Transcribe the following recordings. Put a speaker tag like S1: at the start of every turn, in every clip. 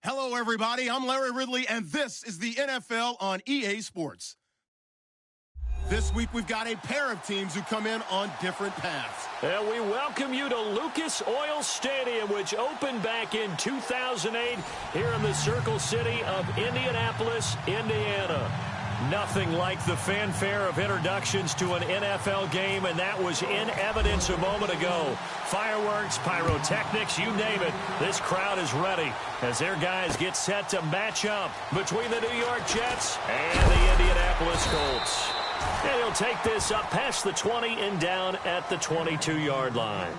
S1: Hello, everybody. I'm Larry Ridley, and this is the NFL on EA Sports. This week, we've got a pair of teams who come in on different paths.
S2: And we welcome you to Lucas Oil Stadium, which opened back in 2008 here in the Circle City of Indianapolis, Indiana. Nothing like the fanfare of introductions to an NFL game, and that was in evidence a moment ago. Fireworks, pyrotechnics, you name it. This crowd is ready as their guys get set to match up between the New York Jets and the Indianapolis Colts. And he'll take this up past the 20 and down at the 22-yard line.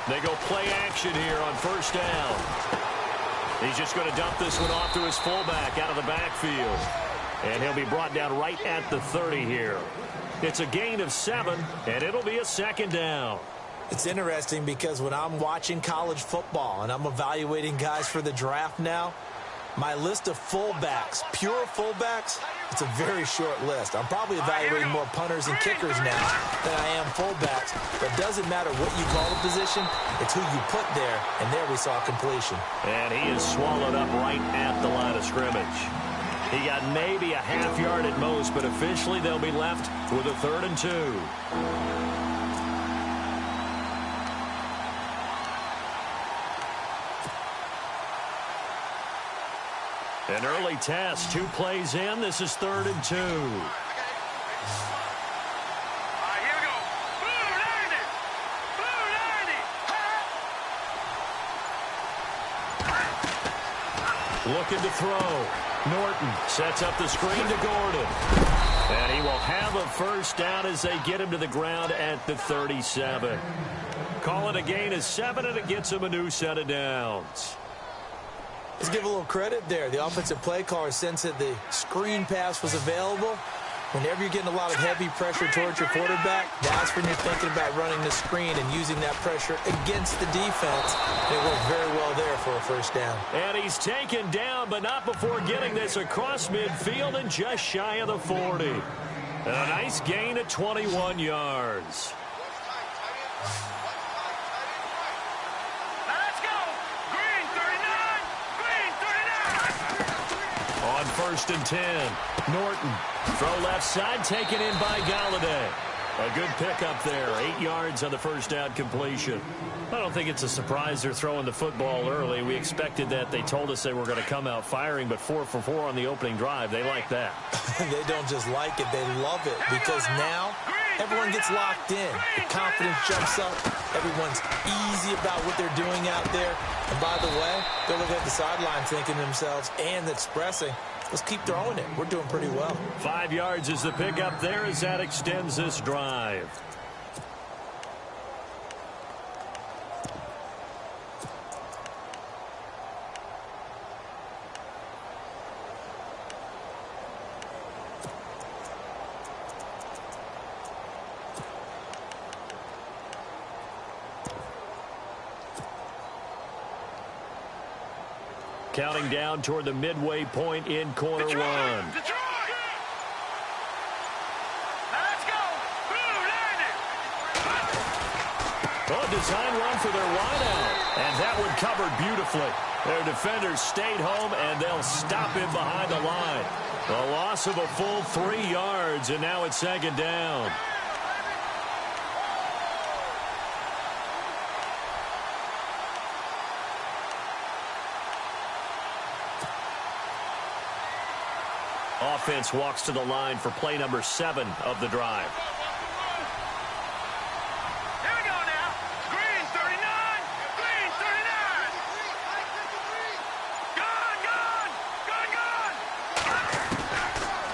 S2: They go play action here on first down. He's just going to dump this one off to his fullback out of the backfield. And he'll be brought down right at the 30 here. It's a gain of 7, and it'll be a second down.
S3: It's interesting because when I'm watching college football and I'm evaluating guys for the draft now, my list of fullbacks, pure fullbacks, it's a very short list. I'm probably evaluating more punters and kickers now than I am fullbacks. But it doesn't matter what you call the position, it's who you put there, and there we saw completion.
S2: And he is swallowed up right at the line of scrimmage. He got maybe a half yard at most, but officially they'll be left with a 3rd and 2. An early test, 2 plays in. This is 3rd and 2.
S4: Here we go. Blue 90.
S2: Looking to throw. Norton sets up the screen to Gordon. And he will have a first down as they get him to the ground at the 37. Call it a gain of 7, and it gets him a new set of downs.
S3: Let's give a little credit there. The offensive play caller sensed that the screen pass was available. Whenever you're getting a lot of heavy pressure towards your quarterback, that's when you're thinking about running the screen and using that pressure against the defense. It worked very well there for a first down.
S2: And he's taken down, but not before getting this across midfield and just shy of the 40. And a nice gain of 21 yards. On 1st and 10, Norton. Throw left side, taken in by Galladay. A good pickup there, 8 yards on the first down completion. I don't think it's a surprise they're throwing the football early. We expected that. They told us they were going to come out firing, but 4 for 4 on the opening drive. They like that.
S3: They don't just like it, they love it, because now everyone gets locked in. The confidence jumps up. Everyone's easy about what they're doing out there. And by the way, they're looking at the sideline thinking to themselves and expressing, let's keep throwing it. We're doing pretty well.
S2: 5 yards is the pickup there as that extends this drive. Counting down toward the midway point in quarter one.
S4: Let's go. Blue 90.
S2: Oh, design run for their wideout. And that one covered beautifully. Their defenders stayed home, and they'll stop him behind the line. A loss of a full 3 yards, and now it's 2nd down. Offense walks to the line for play number 7 of the drive.
S4: Here we go now. Green 39. Green 39. Gone.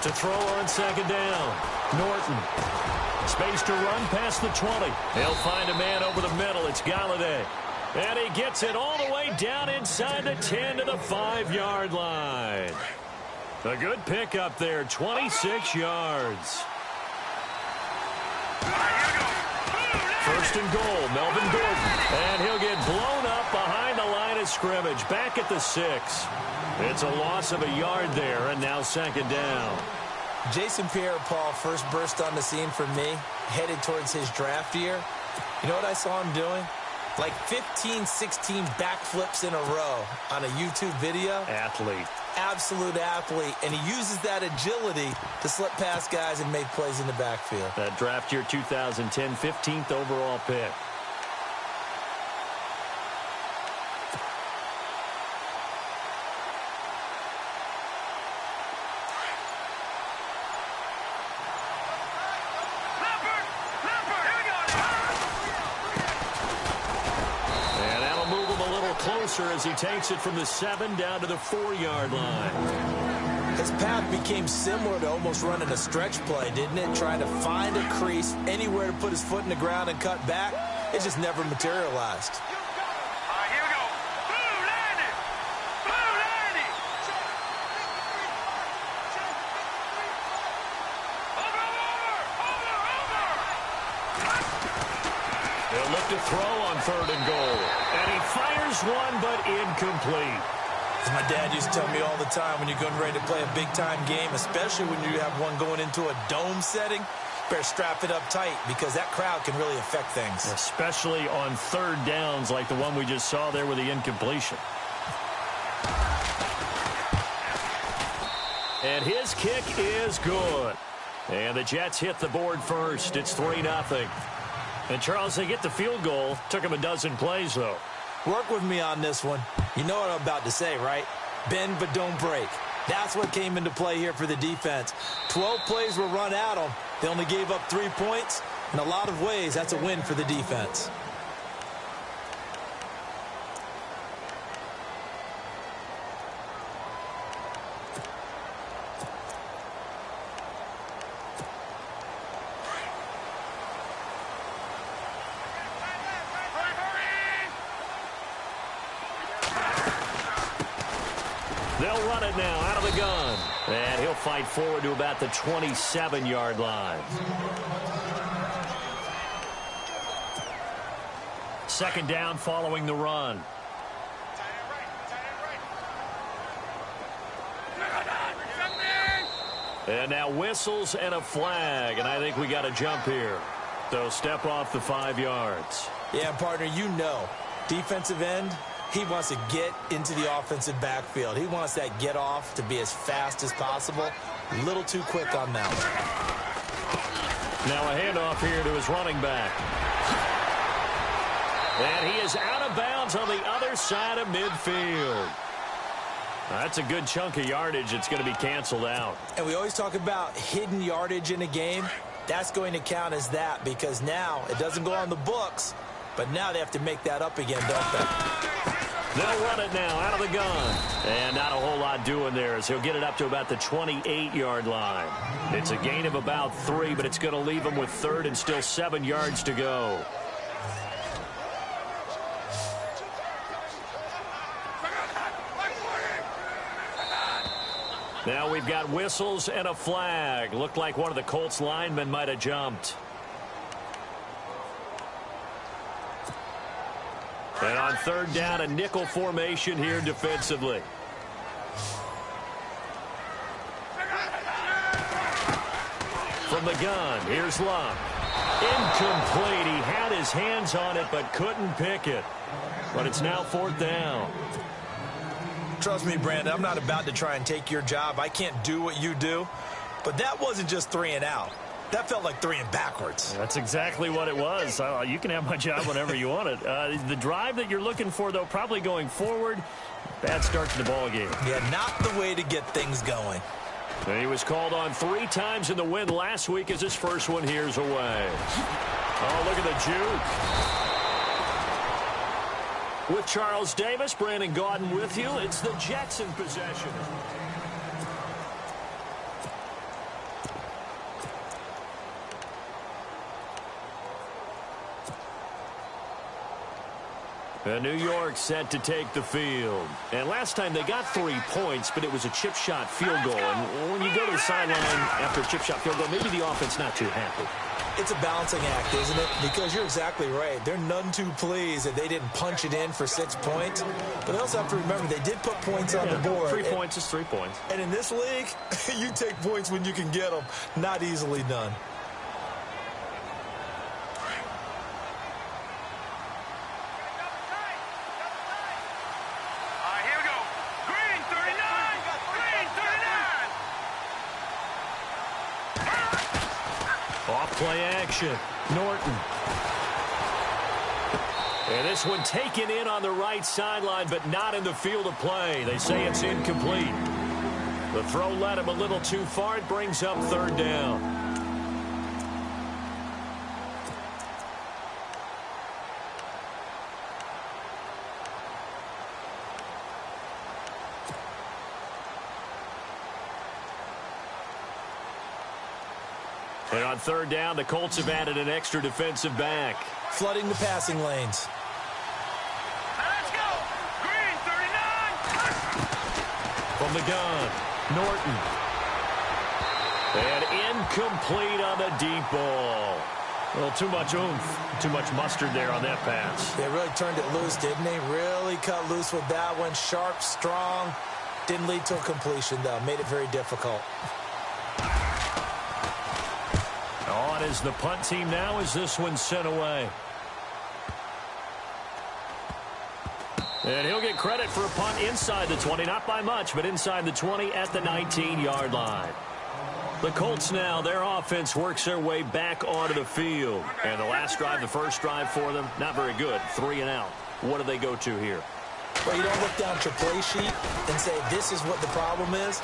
S2: To throw on 2nd down. Norton. Space to run past the 20. They'll find a man over the middle. It's Galladay. And he gets it all the way down inside the 10 to the 5-yard line. A good pick up there, 26 yards. First and goal, Melvin Gordon. And he'll get blown up behind the line of scrimmage, back at the 6. It's a loss of a yard there, and now second down.
S3: Jason Pierre-Paul first burst on the scene for me, headed towards his draft year. You know what I saw him doing? Like 15, 16 backflips in a row on a YouTube video.
S2: Athlete.
S3: Absolute athlete. And he uses that agility to slip past guys and make plays in the backfield.
S2: That draft year 2010, 15th overall pick. As he takes it from the 7 down to the 4-yard line.
S3: His path became similar to almost running a stretch play, didn't it? Trying to find a crease, anywhere to put his foot in the ground and cut back. It just never materialized.
S4: Here we go. Blue landing. Blue landing. Over.
S2: They'll look to throw on 3rd and goal. And he fires one, but incomplete.
S3: As my dad used to tell me all the time, when you're getting ready to play a big-time game, especially when you have one going into a dome setting, better strap it up tight because that crowd can really affect things.
S2: Especially on 3rd downs like the one we just saw there with the incompletion. And his kick is good. And the Jets hit the board first. It's 3-0. And, Charles, they get the field goal. Took him a dozen plays, though.
S3: Work with me on this one. You know what I'm about to say, right? Bend but don't break. That's what came into play here for the defense. 12 plays were run at them. They only gave up 3 points. In a lot of ways, that's a win for the defense.
S2: They'll run it now out of the gun. And he'll fight forward to about the 27-yard line. Second down following the run. And now whistles and a flag. And I think we got a jump here. So step off the 5 yards.
S3: Yeah, partner, you know, defensive end, he wants to get into the offensive backfield. He wants that get off to be as fast as possible. A little too quick on that one.
S2: Now a handoff here to his running back. And he is out of bounds on the other side of midfield. That's a good chunk of yardage. It's going to be canceled out.
S3: And we always talk about hidden yardage in a game. That's going to count as that because now it doesn't go on the books, but now they have to make that up again, don't they?
S2: They'll run it now out of the gun. And not a whole lot doing there as he'll get it up to about the 28-yard line. It's a gain of about 3, but it's going to leave him with 3rd and still 7 yards to go. Now we've got whistles and a flag. Looked like one of the Colts linemen might have jumped. And on 3rd down, a nickel formation here defensively. From the gun, here's Luck. Incomplete. He had his hands on it but couldn't pick it. But it's now 4th down.
S3: Trust me, Brandon, I'm not about to try and take your job. I can't do what you do. But that wasn't just 3 and out. That felt like 3 and backwards.
S2: That's exactly what it was. You can have my job whenever you want it. The drive that you're looking for, though, probably going forward. Bad start to the ball game.
S3: Yeah, not the way to get things going.
S2: He was called on 3 times in the win last week as his first one here's away. Oh, look at the juke. With Charles Davis, Brandon Gaudin with you. It's the Jets in possession. And New York set to take the field. And last time they got 3 points, but it was a chip shot field goal. And when you go to the sideline after a chip shot field goal, maybe the offense not too happy.
S3: It's a balancing act, isn't it? Because you're exactly right. They're none too pleased that they didn't punch it in for 6 points. But they also have to remember they did put points on the board.
S2: 3 points is 3 points.
S3: And in this league, you take points when you can get them. Not easily done.
S2: Play action. Norton. And this one taken in on the right sideline, but not in the field of play. They say it's incomplete. The throw led him a little too far. It brings up 3rd down. And on 3rd down, the Colts have added an extra defensive back.
S3: Flooding the passing lanes.
S4: Let's go! Green, 39!
S2: From the gun, Norton. And incomplete on the deep ball. Well, too much oomph, too much mustard there on that pass.
S3: They really turned it loose, didn't they? Really cut loose with that one. Sharp, strong. Didn't lead to a completion, though. Made it very difficult.
S2: On is the punt team now as this one's sent away. And he'll get credit for a punt inside the 20, not by much, but inside the 20 at the 19-yard line. The Colts now, their offense works their way back onto the field. And the last drive, the first drive for them, not very good. 3 and out. What do they go to here?
S3: Well, you don't look down at your play sheet and say, this is what the problem is.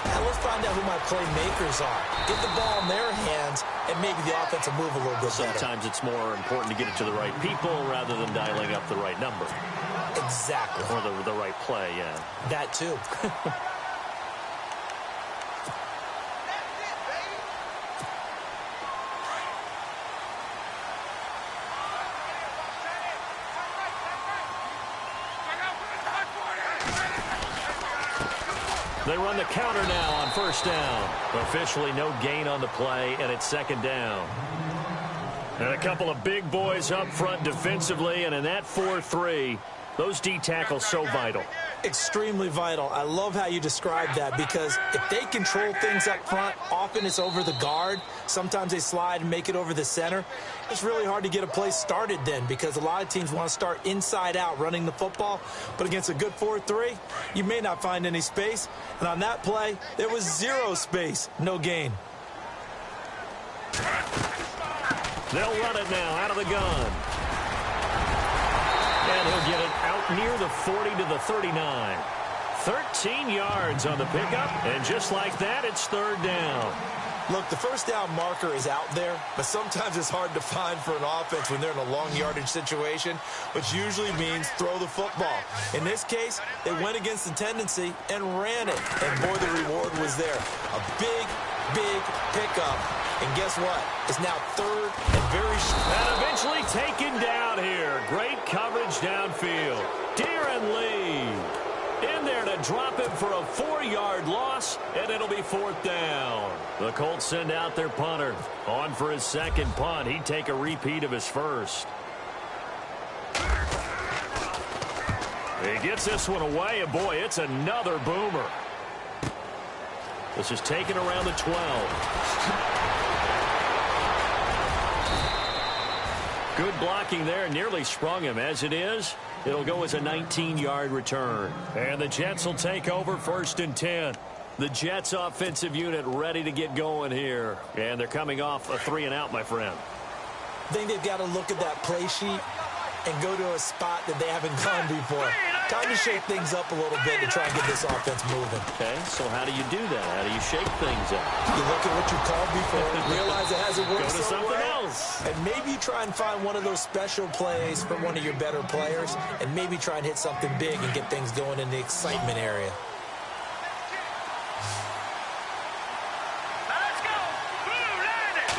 S3: Now let's find out who my playmakers are. Get the ball in their hands, and maybe the offense will move a little bit better.
S2: Sometimes it's more important to get it to the right people rather than dialing up the right number.
S3: Exactly.
S2: Or the right play, yeah.
S3: That too.
S2: They run the counter now on 1st down. Officially no gain on the play, and it's 2nd down. And a couple of big boys up front defensively, and in that 4-3, those D tackles so vital.
S3: Extremely vital. I love how you describe that, because if they control things up front, often it's over the guard. Sometimes they slide and make it over the center. It's really hard to get a play started then, because a lot of teams want to start inside out running the football. But against a good 4-3, you may not find any space. And on that play, there was 0 space. No gain.
S2: They'll run it now out of the gun. And he'll get it out near the 40 to the 39. 13 yards on the pickup, and just like that, it's 3rd down.
S3: Look, the 1st down marker is out there, but sometimes it's hard to find for an offense when they're in a long yardage situation, which usually means throw the football. In this case, they went against the tendency and ran it, and boy, the reward was there. A big, big pickup. And guess what? It's now 3rd and very short.
S2: And eventually taken down here. Great coverage downfield. Darren Lee in there to drop him for a 4-yard loss, and it'll be 4th down. The Colts send out their punter. On for his 2nd punt. He'd take a repeat of his first. He gets this one away, and boy, it's another boomer. This is taken around the 12. Good blocking there, nearly sprung him. As it is, it'll go as a 19-yard return. And the Jets will take over 1st and 10. The Jets offensive unit ready to get going here. And they're coming off a 3 and out, my friend.
S3: I think they've got to look at that play sheet and go to a spot that they haven't gone before. Time to shake things up a little bit to try and get this offense moving.
S2: Okay, so how do you do that? How do you shake things up?
S3: You look at what you called before, realize it hasn't worked
S2: Go to
S3: somewhere
S2: something else.
S3: And maybe you try and find one of those special plays from one of your better players, and maybe try and hit something big and get things going in the excitement area.
S4: Let's go! Blue landed!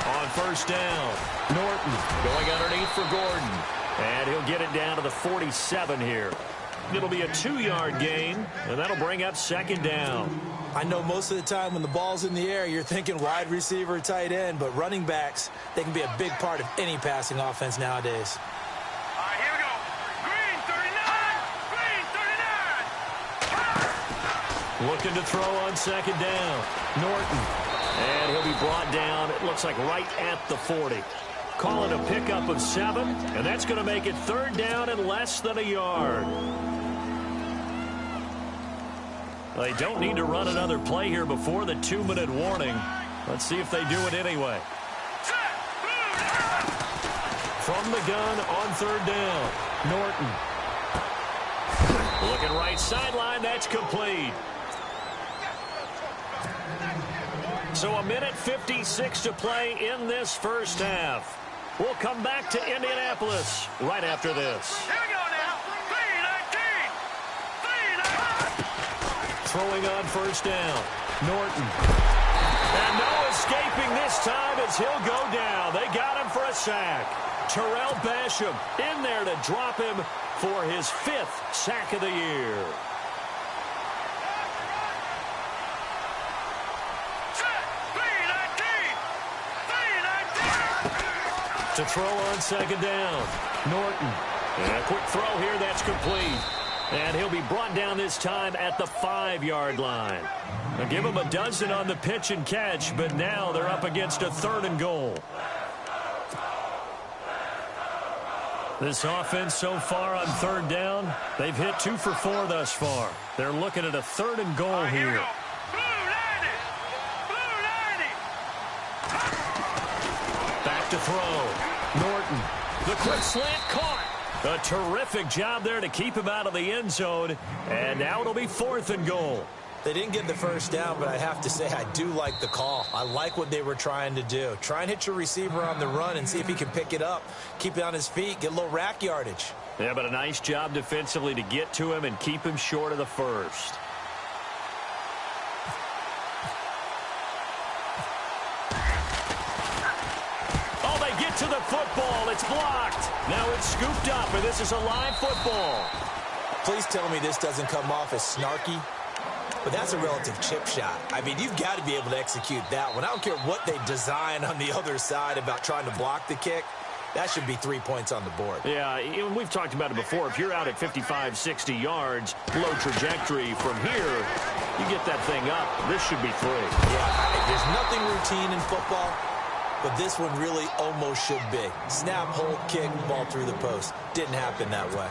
S2: On 1st down, Norton going underneath for Gordon. And he'll get it down to the 47 here. It'll be a 2-yard gain, and that'll bring up second down.
S3: I know most of the time when the ball's in the air, you're thinking wide receiver, tight end, but running backs, they can be a big part of any passing offense nowadays.
S4: All right, here we go. Green 39. Green 39.
S2: Looking to throw on second down. Norton. And he'll be brought down, it looks like right at the 40. Calling a pickup of 7, and that's going to make it third down and less than a yard. They don't need to run another play here before the 2-minute warning. Let's see if they do it anyway. From the gun on third down, Norton. Looking right sideline, that's complete. So 1:56 to play in this first half. We'll come back to Indianapolis right after this.
S4: Here we go now. 3-19. 3-19.
S2: Throwing on first down, Norton. And no escaping this time as he'll go down. They got him for a sack. Terrell Basham in there to drop him for his 5th sack of the year. To throw on second down, Norton. And a quick throw here, that's complete. And he'll be brought down this time at the 5-yard line. They'll give him a dozen on the pitch and catch, but now they're up against a 3rd and goal. This offense so far on third down, they've hit 2 for 4 thus far. They're looking at a 3rd and goal here. Back to throw. Norton, the quick slant caught. A terrific job there to keep him out of the end zone. And now it'll be 4th and goal.
S3: They didn't get the first down, but I have to say I do like the call. I like what they were trying to do. Try and hit your receiver on the run and see if he can pick it up. Keep it on his feet, get a little rack yardage.
S2: Yeah, but a nice job defensively to get to him and keep him short of the first. To the football, it's blocked. Now it's scooped up, and this is a live football.
S3: Please tell me this doesn't come off as snarky, but that's a relative chip shot. I mean, you've got to be able to execute that one. I don't care what they design on the other side about trying to block the kick. That should be 3 points on the board.
S2: Yeah, we've talked about it before. If you're out at 55, 60 yards, low trajectory from here, you get that thing up. This should be 3.
S3: Yeah, there's nothing routine in football. But this one really almost should be. Snap, hold, kick, ball through the post. Didn't happen that way.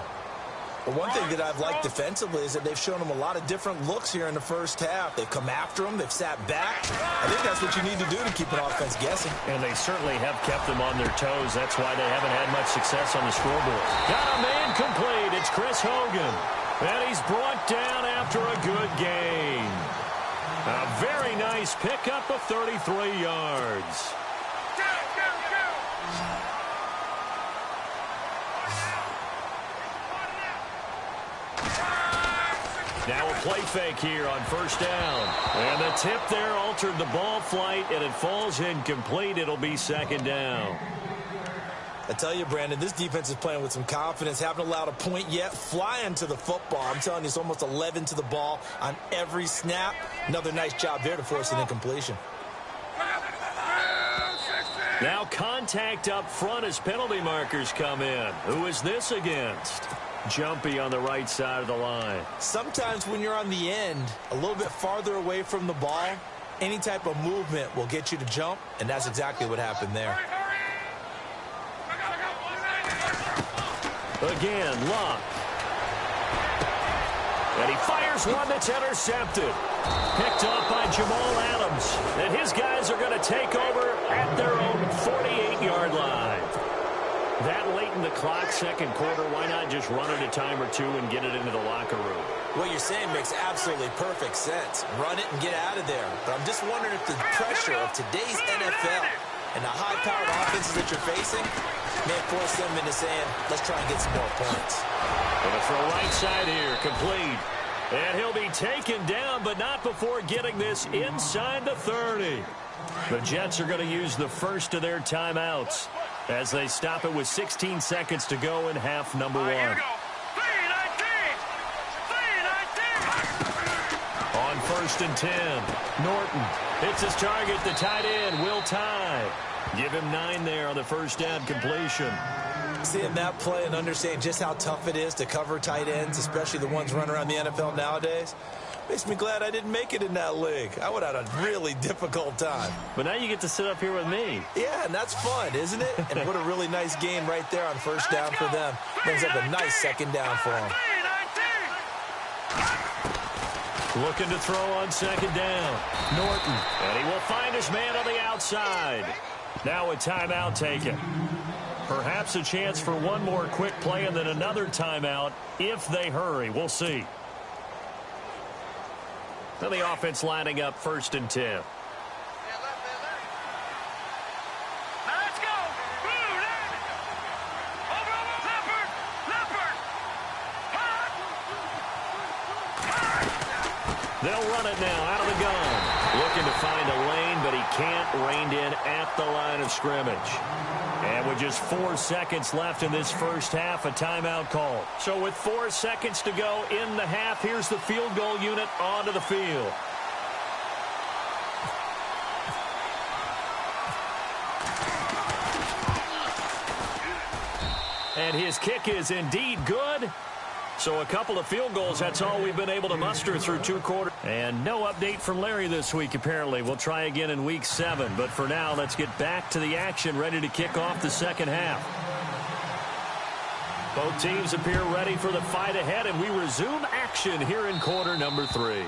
S3: But one thing that I've liked defensively is that they've shown them a lot of different looks here in the first half. They've come after them. They've sat back. I think that's what you need to do to keep an offense guessing.
S2: And they certainly have kept them on their toes. That's why they haven't had much success on the scoreboard. Got a man complete. It's Chris Hogan. And he's brought down after a good gain. A very nice pickup of 33 yards. Now a play fake here on first down. And the tip there altered the ball flight, and it falls incomplete. It'll be second down.
S3: I tell you, Brandon, this defense is playing with some confidence. Haven't allowed a point yet. Flying to the football. I'm telling you, it's almost 11 to the ball on every snap. Another nice job there to force an incompletion.
S2: Now contact up front as penalty markers come in. Who is this against? Jumpy on the right side of the line.
S3: Sometimes when you're on the end, a little bit farther away from the ball, any type of movement will get you to jump, and that's exactly what happened there.
S2: Again, Locke. And he fires one that's intercepted. Picked off by Jamal Adams. And his guys are going to take over at their own 48-yard line. That late in the clock, second quarter, why not just run it a time or two and get it into the locker room?
S3: What you're saying makes absolutely perfect sense. Run it and get out of there. But I'm just wondering if the pressure of today's NFL and the high-powered offenses that you're facing may force them into saying, let's try and get some more points.
S2: Gonna throw right side here, complete. And he'll be taken down, but not before getting this inside the 30. The Jets are going to use the first of their timeouts. as they stop it with 16 seconds to go in half number one.
S4: Here we go. 3-19.
S2: On 1st and 10, Norton hits his target. The tight end will tie. Give him 9 there on the first down completion.
S3: Seeing that play and understanding just how tough it is to cover tight ends, especially the ones running around the NFL nowadays, makes me glad I didn't make it in that league. I would have had a really difficult time.
S2: But now you get to sit up here with me.
S3: Yeah, and that's fun, isn't it? And what a really nice game right there on first down for them. Brings up a nice second down for them.
S2: Looking to throw on second down. Norton. And he will find his man on the outside. Now a timeout taken. Perhaps a chance for one more quick play and then another timeout if they hurry. We'll see. Now the offense lining up 1st and 10.
S4: Let's go. Over. Leopard.
S2: They'll run it now out of the gun. Looking to find a lane, but he can't. Reined in at the line of scrimmage. And with just 4 seconds left in this first half, a timeout call. So with 4 seconds to go in the half, here's the field goal unit onto the field. And his kick is indeed good. So a couple of field goals, that's all we've been able to muster through 2 quarters. And no update from Larry this week, apparently. We'll try again in week 7. But for now, let's get back to the action, ready to kick off the second half. Both teams appear ready for the fight ahead, and we resume action here in quarter number 3.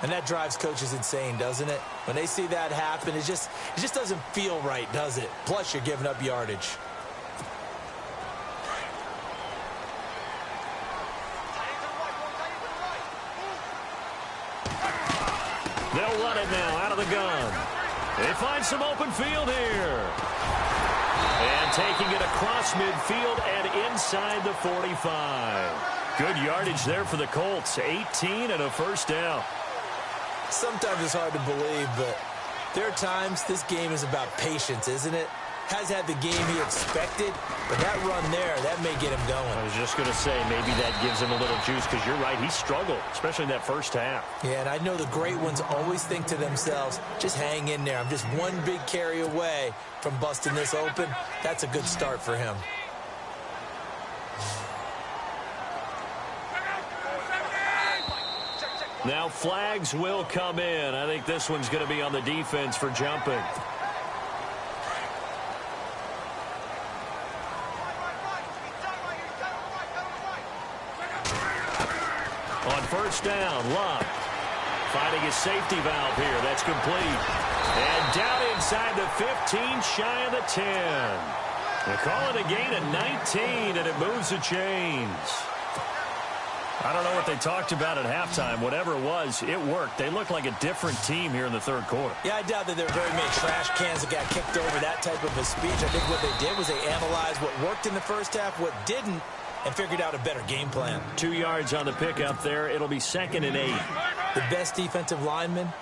S3: And that drives coaches insane, doesn't it? When they see that happen, it just doesn't feel right, does it? Plus, you're giving up yardage.
S2: They'll run it now out of the gun. They find some open field here. And taking it across midfield and inside the 45. Good yardage there for the Colts. 18 and a first down.
S3: Sometimes it's hard to believe, but there are times this game is about patience, isn't it? Has had the game he expected, but that run there, that may get him going.
S2: I was just going to say, maybe that gives him a little juice, because you're right, he struggled, especially in that first half.
S3: Yeah, and I know the great ones always think to themselves, just hang in there. I'm just one big carry away from busting this open. That's a good start for him.
S2: Now flags will come in. I think this one's going to be on the defense for jumping. On first down, Love finding his safety valve here. That's complete. And down inside the 15, shy of the 10. They call it a gain of 19, and it moves the chains. I don't know what they talked about at halftime. Whatever it was, it worked. They look like a different team here in the third quarter.
S3: Yeah, I doubt that there were very many trash cans that got kicked over, that type of a speech. I think what they did was they analyzed what worked in the first half, what didn't, and figured out a better game plan.
S2: 2 yards on the pickup there. It'll be 2nd and 8.
S3: The best defensive linemen,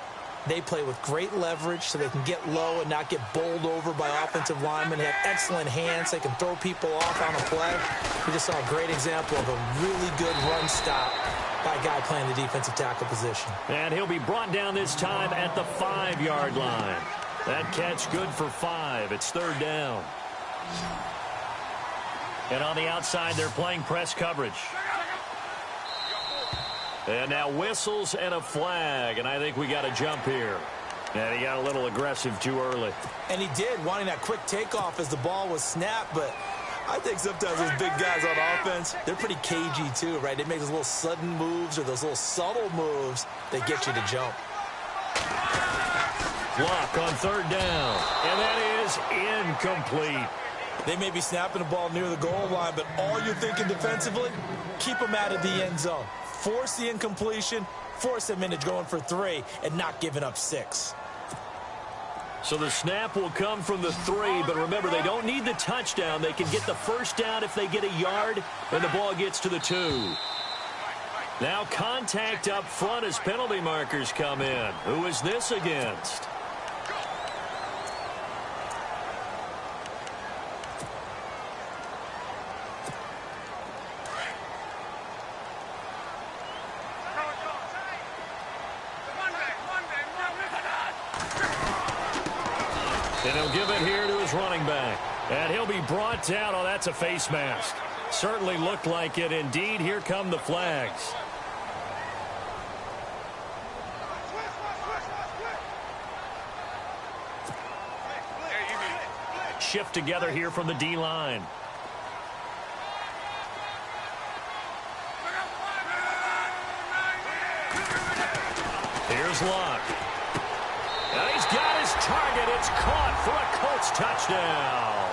S3: they play with great leverage so they can get low and not get bowled over by offensive linemen. They have excellent hands. They can throw people off on a play. We just saw a great example of a really good run stop by a guy playing the defensive tackle position.
S2: And he'll be brought down this time at the 5-yard line. That catch good for 5. It's 3rd down. And on the outside, they're playing press coverage. And now whistles and a flag, and I think we got a jump here. And he got a little aggressive too early.
S3: And he did, wanting that quick takeoff as the ball was snapped, but I think sometimes those big guys on offense, they're pretty cagey too, right? They make those little sudden moves or those little subtle moves that get you to jump.
S2: Block on 3rd down, and that is incomplete.
S3: They may be snapping the ball near the goal line, but all you're thinking defensively, keep them out of the end zone. Force the incompletion, force them into going for 3, and not giving up 6.
S2: So the snap will come from the 3, but remember, they don't need the touchdown. They can get the first down if they get a yard, and the ball gets to the 2. Now contact up front as penalty markers come in. Who is this against? And he'll give it here to his running back. And he'll be brought down. Oh, that's a face mask. Certainly looked like it. Indeed, here come the flags. Shift together here from the D-line. Here's Luck. And he's got his target. It's caught for a Colts touchdown.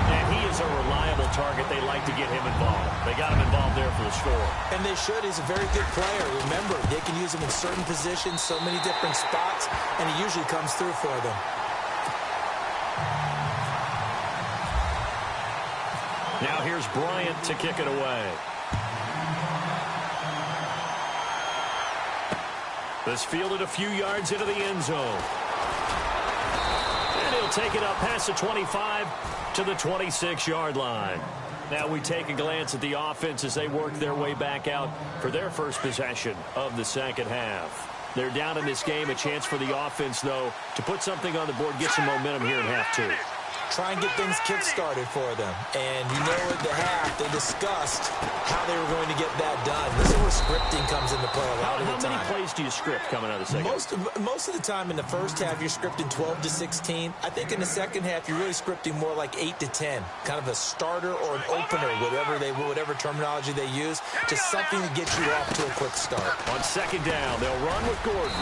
S2: And he is a reliable target. They like to get him involved. They got him involved there for the score.
S3: And they should. He's a very good player. Remember, they can use him in certain positions, so many different spots, and he usually comes through for them.
S2: Now here's Bryant to kick it away. This fielded a few yards into the end zone. And he'll take it up past the 25 to the 26-yard line. Now we take a glance at the offense as they work their way back out for their first possession of the second half. They're down in this game. A chance for the offense, though, to put something on the board, get some momentum here in half two.
S3: Try and get things kick-started for them. And you know at the half, they discussed how they were going to get that done. This is where scripting comes into play a lot of the time.
S2: How many plays do you script coming out of the second?
S3: Most of the time in the first half, you're scripting 12 to 16. I think in the second half, you're really scripting more like 8 to 10. Kind of a starter or an opener, whatever terminology they use. Just something to get you off to a quick start.
S2: On second down, they'll run with Gordon.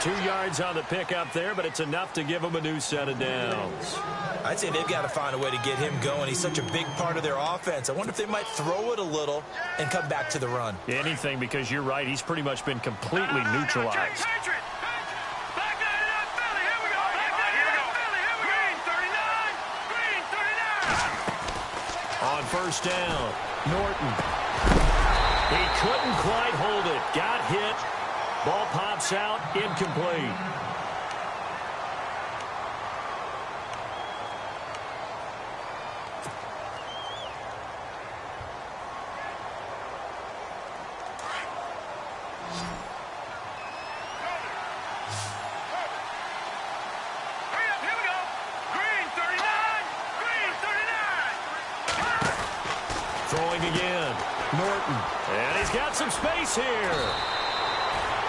S2: 2 yards on the pickup there, but it's enough to give them a new set of downs.
S3: I'd say they've got to find a way to get him going. He's such a big part of their offense. I wonder if they might throw it a little and come back to the run.
S2: Anything, because you're right. He's pretty much been completely neutralized. On first down, Norton. He couldn't quite hold it. Got hit. Ball pops out, incomplete. Throwing again, Norton. And he's got some space here.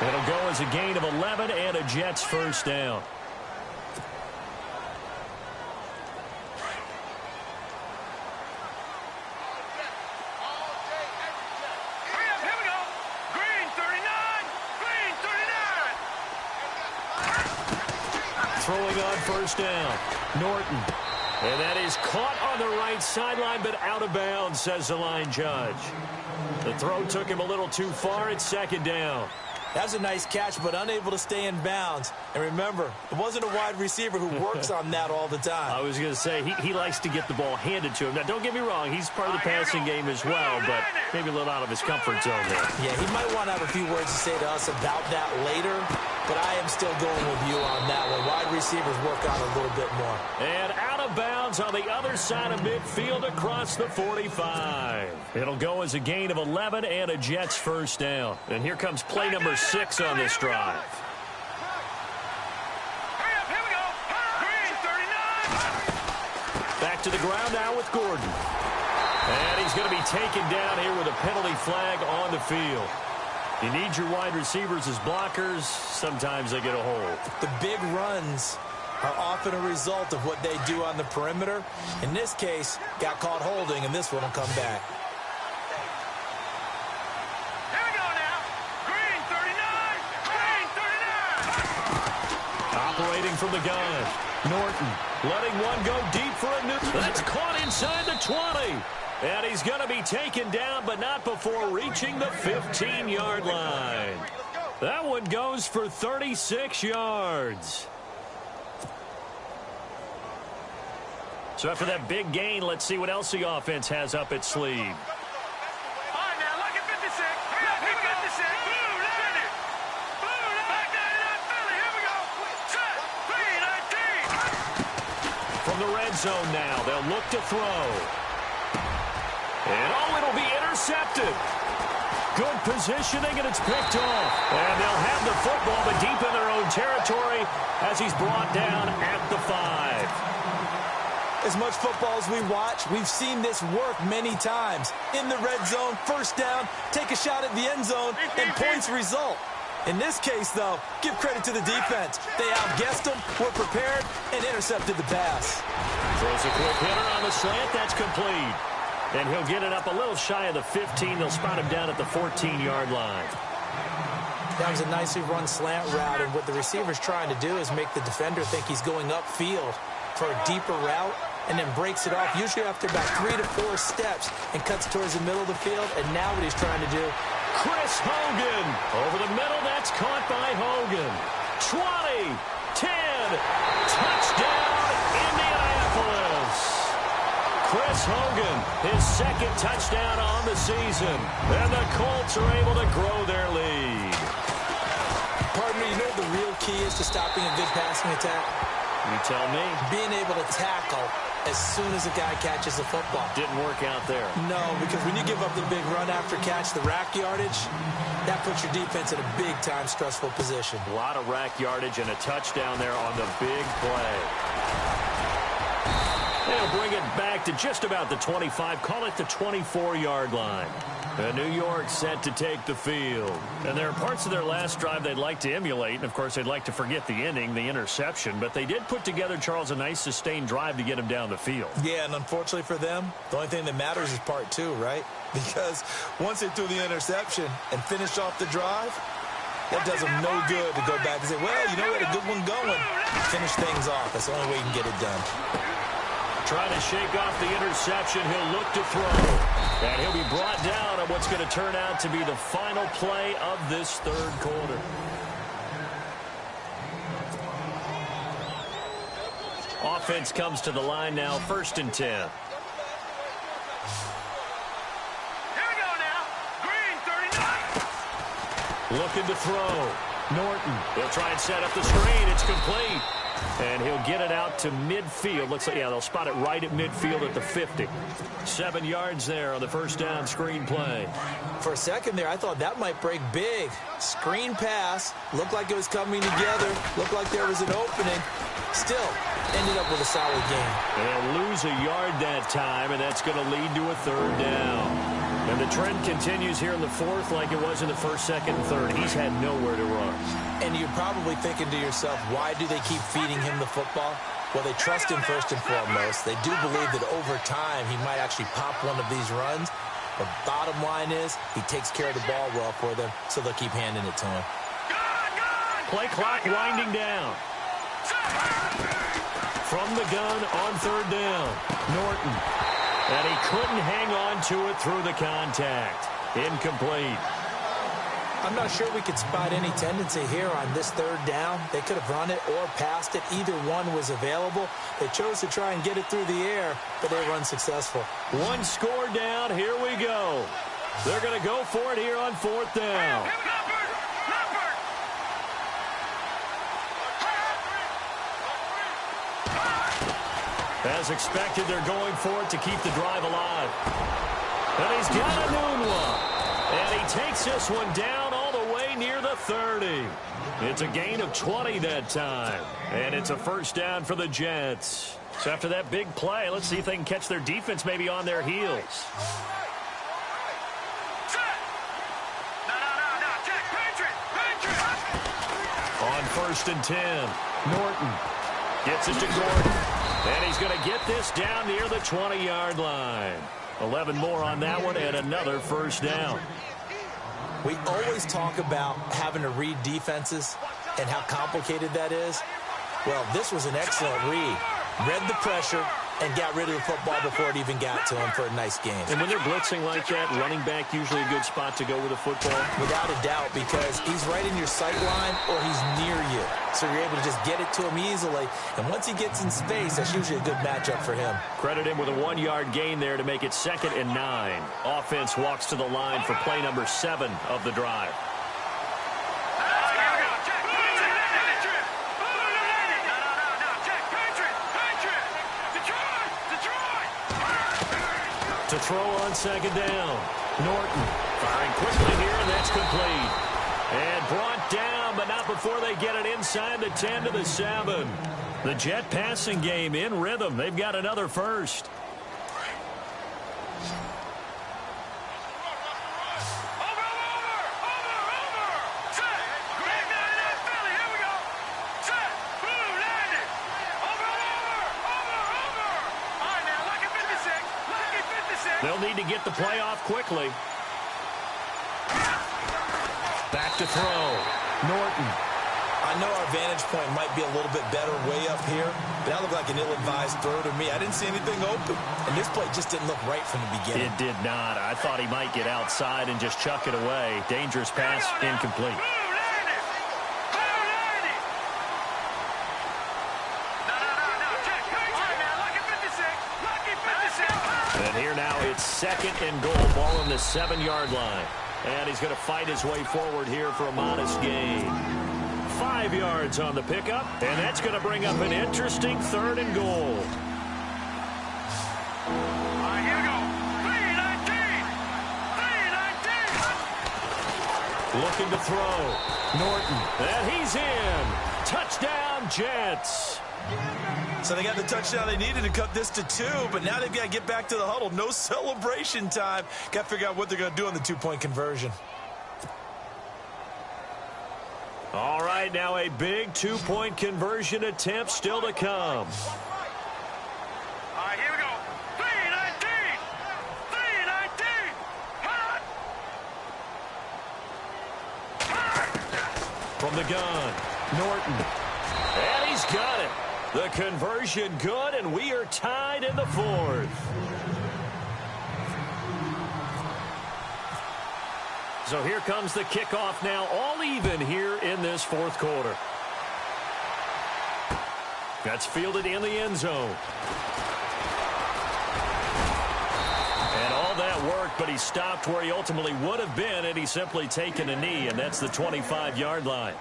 S2: It'll go as a gain of 11 and a Jets first down. Throwing on first down, Norton. And that is caught on the right sideline, but out of bounds, says the line judge. The throw took him a little too far. It's second down.
S3: That was a nice catch, but unable to stay in bounds. And remember, it wasn't a wide receiver who works on that all the time.
S2: I was going to say, he likes to get the ball handed to him. Now, don't get me wrong, he's part of the passing game as well, but maybe a little out of his comfort zone there.
S3: Yeah, he might want to have a few words to say to us about that later, but I am still going with you on that one. Wide receivers work on a little bit more.
S2: And out of bounds on the other side of midfield across the 45. It'll go as a gain of 11 and a Jets first down. And here comes play number 6 on this drive. Back to the ground now with Gordon. And he's going to be taken down here with a penalty flag on the field. You need your wide receivers as blockers. Sometimes they get a hold.
S3: The big runs are often a result of what they do on the perimeter. In this case, got caught holding, and this one will come back.
S4: Here we go now. Green 39. Green 39.
S2: Operating from the gun. Norton letting one go deep for a new. That's caught inside the 20. And he's going to be taken down, but not before reaching the 15-yard line. That one goes for 36 yards. So after that big gain, let's see what else the offense has up its sleeve.
S4: All right, now, look at 56. Look at 56. Blue, let it. Blue, back 99, Philly. Here we go. Set. 3-19.
S2: From the red zone now, they'll look to throw. And it'll be intercepted. Good positioning, and it's picked off. And they'll have the football, but deep in their own territory as he's brought down at the 5.
S3: As much football as we watch, we've seen this work many times. In the red zone, first down, take a shot at the end zone, and points result. In this case, though, give credit to the defense. They outguessed them, were prepared, and intercepted the pass.
S2: Throws a quick hitter on the slant. That's complete. And he'll get it up a little shy of the 15. They'll spot him down at the 14-yard line.
S3: That was a nicely run slant route, and what the receiver's trying to do is make the defender think he's going upfield for a deeper route, and then breaks it off, usually after about 3 to 4 steps, and cuts towards the middle of the field. And now what he's trying to do,
S2: Chris Hogan over the middle. That's caught by Hogan. 20, 10, touchdown, Indianapolis. Chris Hogan, his second touchdown on the season, and the Colts are able to grow their lead.
S3: Pardon me, you know what the real key is to stopping a good passing attack?
S2: You tell me.
S3: Being able to tackle as soon as a guy catches the football.
S2: Didn't work out there.
S3: No, because when you give up the big run after catch, the rack yardage, that puts your defense in a big-time stressful position.
S2: A lot of rack yardage and a touchdown there on the big play. They'll bring it back to just about the 25. Call it the 24-yard line. And New York set to take the field. And there are parts of their last drive they'd like to emulate. And, of course, they'd like to forget the ending, the interception. But they did put together, Charles, a nice sustained drive to get him down the field.
S3: Yeah, and unfortunately for them, the only thing that matters is part 2, right? Because once they threw the interception and finished off the drive, that does them no good to go back and say, well, you know, we had a good one going. Finish things off. That's the only way you can get it done.
S2: Trying to shake off the interception. He'll look to throw. And he'll be brought down on what's going to turn out to be the final play of this third quarter. Offense comes to the line now, 1st and 10.
S4: Here we go now. Green, 39.
S2: Looking to throw. Norton. He'll try and set up the screen. It's complete. And he'll get it out to midfield. Looks like, yeah, they'll spot it right at midfield at the 50. 7 yards there on the first down screen play.
S3: For a second there, I thought that might break big. Screen pass. Looked like it was coming together. Looked like there was an opening. Still, ended up with a solid game.
S2: They'll lose a yard that time, and that's going to lead to a 3rd down. And the trend continues here in the 4th like it was in the 1st, 2nd, and 3rd. He's had nowhere to run.
S3: And you're probably thinking to yourself, why do they keep feeding him the football? Well, they trust him first and foremost. They do believe that over time he might actually pop one of these runs. But bottom line is he takes care of the ball well for them, so they'll keep handing it to him.
S2: Play clock winding down. From the gun on 3rd down. Norton. And he couldn't hang on to it through the contact. Incomplete.
S3: I'm not sure we could spot any tendency here on this 3rd down. They could have run it or passed it. Either one was available. They chose to try and get it through the air, but they were unsuccessful.
S2: One score down. Here we go. They're going to go for it here on 4th down. As expected, they're going for it to keep the drive alive. And he's got a noon one. And he takes this one down all the way near the 30. It's a gain of 20 that time. And it's a 1st down for the Jets. So after that big play, let's see if they can catch their defense maybe on their heels. On 1st and 10, Norton gets it to Gordon. And he's going to get this down near the 20-yard line. 11 more on that one and another 1st down.
S3: We always talk about having to read defenses and how complicated that is. Well, this was an excellent read. Read the pressure and got rid of the football before it even got to him for a nice game.
S2: And when they're blitzing like that, running back usually a good spot to go with a football?
S3: Without a doubt, because he's right in your sight line or he's near you. So you're able to just get it to him easily. And once he gets in space, that's usually a good matchup for him.
S2: Credit him with a 1-yard gain there to make it 2nd and 9. Offense walks to the line for play number 7 of the drive. To throw on 2nd down. Norton Firing quickly here, and that's complete. And brought down, but not before they get it inside the 10 to the 7. The Jet passing game in rhythm. They've got another first. They'll need to get the play off quickly. Back to throw. Norton.
S3: I know our vantage point might be a little bit better way up here, but that looked like an ill-advised throw to me. I didn't see anything open, and this play just didn't look right from the beginning.
S2: It did not. I thought he might get outside and just chuck it away. Dangerous pass, incomplete. And here now it's 2nd and goal. Ball on the 7-yard line. And he's going to fight his way forward here for a modest gain. 5 yards on the pickup. And that's going to bring up an interesting 3rd and goal.
S4: All right, here we go. 3-19.
S2: Looking to throw. Norton. And he's in. Touchdown, Jets.
S3: So they got the touchdown they needed to cut this to 2, but now they've got to get back to the huddle. No celebration time. Got to figure out what they're going to do on the 2-point conversion.
S2: All right, now a big 2-point conversion attempt still to come.
S4: All right, here we go. 3-19. 3-19.
S2: From the gun, Norton. And he's got it. The conversion good, and we are tied in the 4th. So here comes the kickoff now, all even here in this 4th quarter. That's fielded in the end zone. And all that worked, but he stopped where he ultimately would have been, and he's simply taken a knee, and that's the 25-yard line.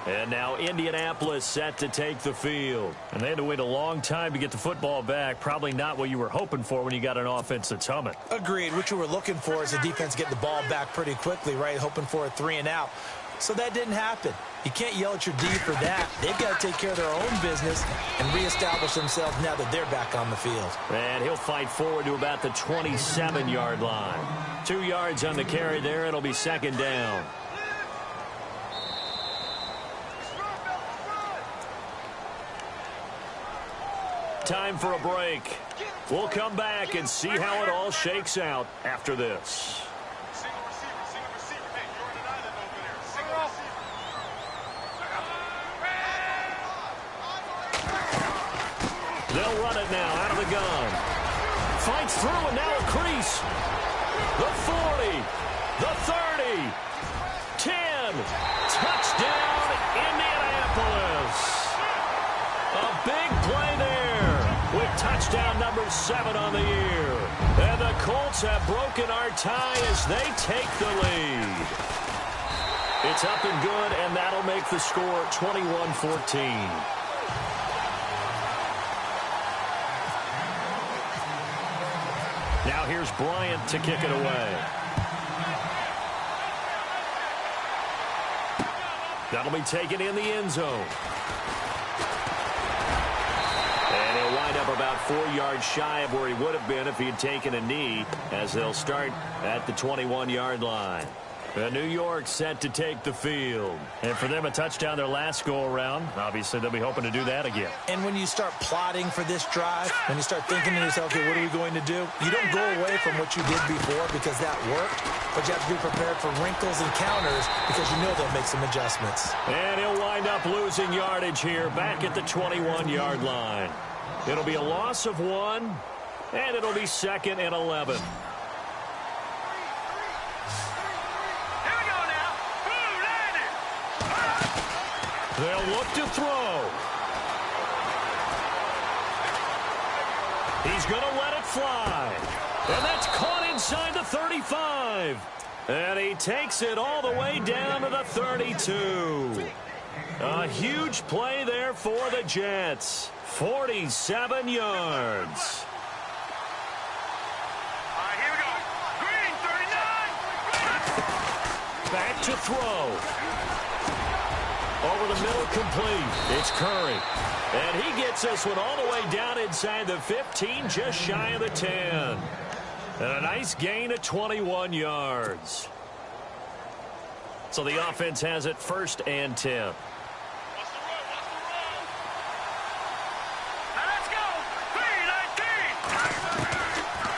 S2: And now Indianapolis set to take the field. And they had to wait a long time to get the football back. Probably not what you were hoping for when you got an offense that's humming.
S3: Agreed. What you were looking for is the defense getting the ball back pretty quickly, right? Hoping for a 3-and-out. So that didn't happen. You can't yell at your D for that. They've got to take care of their own business and reestablish themselves now that they're back on the field.
S2: And he'll fight forward to about the 27-yard line. 2 yards on the carry there. It'll be 2nd down. Time for a break. We'll come back and see how it all shakes out after this.
S4: Single receiver. Hey, you're in an island over there. Single receiver.
S2: They'll run it now out of the gun. Fights through, and now a crease. The 40, the 30, 10. Touchdown, Indianapolis. A big play there with touchdown number 7 on the year. And the Colts have broken our tie as they take the lead. It's up and good, and that'll make the score 21-14. Now here's Bryant to kick it away. That'll be taken in the end zone. And he'll wind up about 4 yards shy of where he would have been if he had taken a knee, as they'll start at the 21-yard line. New York set to take the field. And for them, a touchdown their last go-around. Obviously, they'll be hoping to do that again.
S3: And when you start plotting for this drive, when you start thinking to yourself, okay, what are we going to do? You don't go away from what you did before because that worked, but you have to be prepared for wrinkles and counters because you know they'll make some adjustments.
S2: And he'll wind up losing yardage here back at the 21-yard line. It'll be a loss of 1, and it'll be 2nd and 11. They'll look to throw. He's going to let it fly. And that's caught inside the 35. And he takes it all the way down to the 32. A huge play there for the Jets. 47 yards. back to throw. Over the middle, complete. It's Curry. And he gets this one all the way down inside the 15, just shy of the 10. And a nice gain of 21 yards. So the offense has it 1st and 10.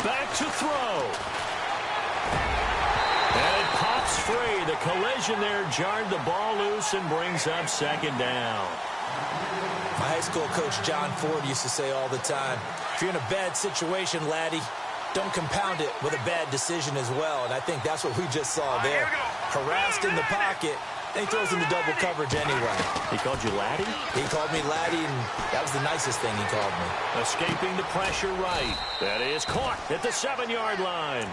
S2: Back to throw. And it pops free. The collision there jarred the ball loose and brings up 2nd down.
S3: My high school coach, John Ford, used to say all the time, if you're in a bad situation, laddie, don't compound it with a bad decision as well. And I think that's what we just saw there. Harassed in the pocket. He throws into double coverage anyway.
S2: He called you laddie?
S3: He called me laddie, and that was the nicest thing he called me.
S2: Escaping the pressure right. That is caught at the 7-yard line.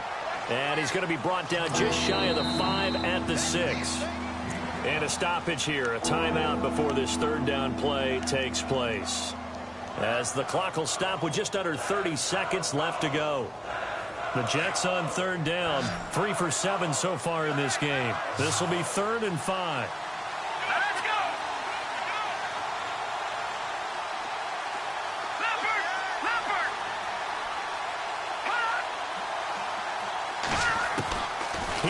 S2: And he's going to be brought down just shy of the 5 at the 6. And a stoppage here, a timeout before this 3rd down play takes place. As the clock will stop with just under 30 seconds left to go. The Jets on 3rd down, 3 for 7 so far in this game. This will be 3rd and 5.
S4: Let's go! Leopard!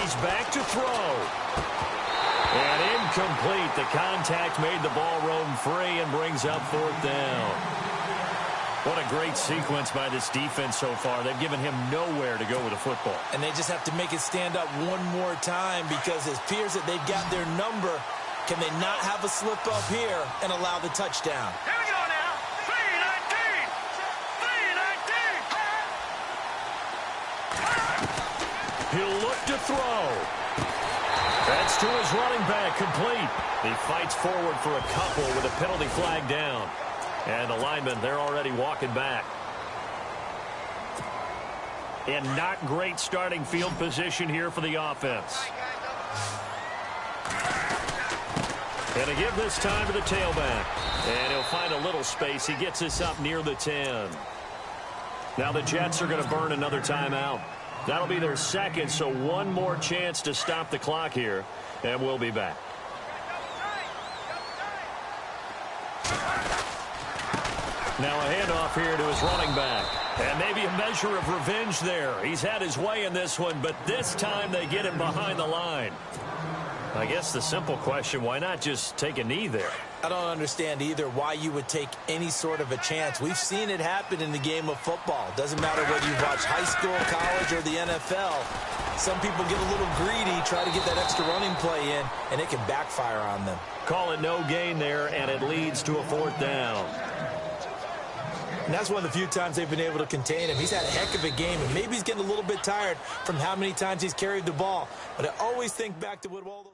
S2: He's back to throw. And incomplete. The contact made the ball roam free and brings up 4th down. What a great sequence by this defense so far. They've given him nowhere to go with the football.
S3: And they just have to make it stand up one more time because it appears that they've got their number. Can they not have a slip up here and allow the touchdown?
S4: Here we go now. 3-19. 3-19.
S2: He'll look to throw. That's to his running back, complete. He fights forward for a couple with a penalty flag down. And the linemen, they're already walking back. And not great starting field position here for the offense. And to give this time to the tailback. And he'll find a little space. He gets this up near the 10. Now the Jets are going to burn another timeout. That'll be their 2nd, so one more chance to stop the clock here. And we'll be back. Now a handoff here to his running back. And maybe a measure of revenge there. He's had his way in this one, but this time they get him behind the line. I guess the simple question, why not just take a knee there?
S3: I don't understand either why you would take any sort of a chance. We've seen it happen in the game of football. Doesn't matter whether you watch high school, college, or the NFL. Some people get a little greedy, try to get that extra running play in, and it can backfire on them.
S2: Call it no gain there, and it leads to a 4th down.
S3: And that's one of the few times they've been able to contain him. He's had a heck of a game, and maybe he's getting a little bit tired from how many times he's carried the ball. But I always think back to what all the